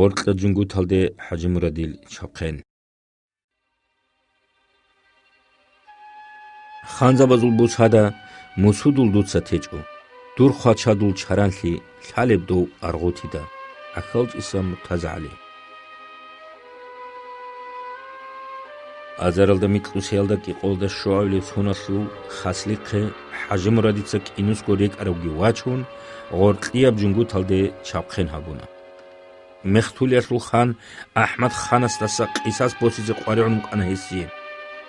غورتلا جنگو تلده حاجی مرادیل چاقن خانزابازول بوچادا موسودول دوتسا تیچو دور خواچادول چرانلی خالب دو ارغوتی دا اخلج اسم تزعلی აზარალდა მიტყუსიალდა კი ყოლდა შოავლი სუნასუ ხასლიqe حاجی مرادیتسا کینوس گوریک اروگی واچون غورتلیاب جنگو تلده چاقن هابونا مختولی ارسول خان احمد خان استاسا قیساس بوسیزی قواریون مکانه هستیه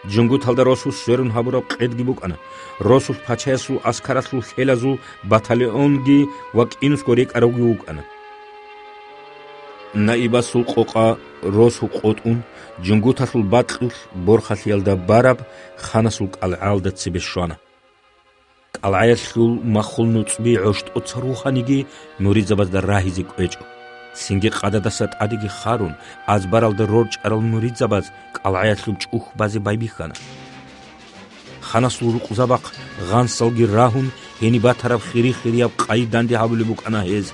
جنگو تلده رسول سرون هابورا قیدگی بکانه رسول پاچهسو اسکارسو خیلازو باتالیونگی و کینوس گوریک اروگی بکانه نایباسو قوقا رسول قوتون جنگو تاسول باتقل برخاسیالدا باراب خانسول قلعالدا تسیبشوانا قلعایسول مخول نوتسبی عشت اتسروخانیگی موریزاباز دا راهیزی کویچو سینگی قاداداسات آدیگی خارون از بارالدا رورچ ارال موریزاباز قلعایسول چوخ بازی بایبی خانا خانسول رقزاباق غانسالگی راهون هنی با طرف خیری خیریاب قایداندی حابلی بکانا هیز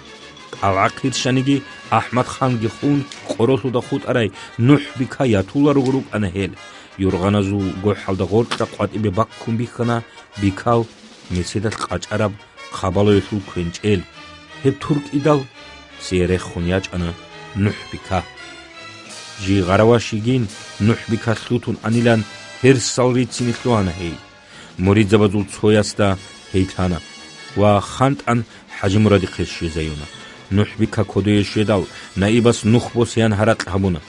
قلعاقیر شانیگی احمد خانگی خون قروسو دا خود ارای نوح بیکا یا طولا رو گروب انا هیل یورغانازو گوحال دا غورت را قواتی بی باق کن بیخانا بیکاو میسیدت قاچ عرب خابالویسو کنچ ایل هب ترک ایدال سیره خونیاج انا نوح بیکا جی غرواشیگین نوح بیکا سلوتون انیلان هر سال ریتسینی سلوانا هی مرید زبازول چویاستا هیتانا و خاند ان حاجی مرادی خشی زیونا نوح بیکا کدوی شیدال نایباس نوح بوسیان هرات هبونا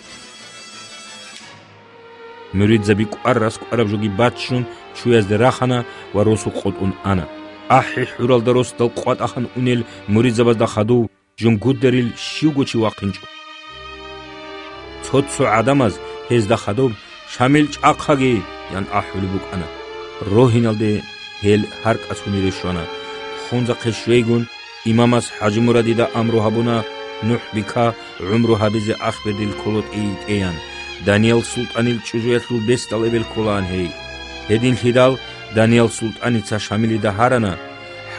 مرید زبیک ارس عرب جوگی باتشون چوی از دراخانا و روسو خود اون انا احی حورال دروس دل قوات اخان اونیل مرید زباز دا خدو جنگود دریل شیوگو چی واقینچو چود سو عدم از هز دا خدو شامل چاقاگی یان احولی بوک انا روحینال ده هل هرک اسونی رشوانا خونزا قشویگون امام از حاجی مرادی دا امرو هبونا نوح بیکا عمرو حبیز اخبر دیل کلوت ایان دانیل سلطانیل چوجویتلو بستال ایبل کلان هی هدین خیدال دانیل سلطانی چا شاملی دا هارانا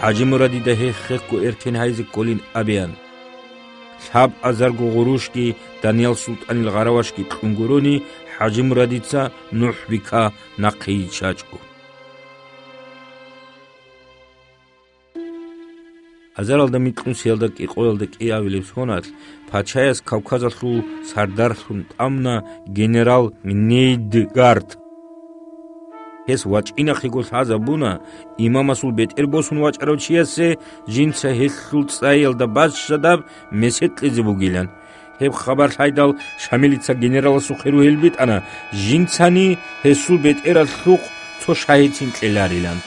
حاجی مرادی دا هی خیقو ارکن هایزی کلین ابیان شاب ازرگو غروش کی دانیل سلطانیل غرواش کی تخنگرونی حاجی مرادی چا نوح بیکا نقی چاچو აზარალდა მიტყუნსიალდა კი ყოველდა კი ავილებს ხონათ ფაჩაიას კავკაზასულ სარდარსულ ტამნა გენერალ ნეიდგარდ ეს ვაჭინა ხიგოს აზაბუნა იმამასულ პეტერბოსუნ ვაჭროჩიასე ჯინცა ჰესულ წაიელდა ბაშშადაბ მესეტლიზე ბუგილან ჰებ ხაბარ ჰაიდალ შამილიცა გენერალსუ ხერუელბიტანა ჯინცანი ჰესულ პეტერასუ ცო შაიცინ ყელარილან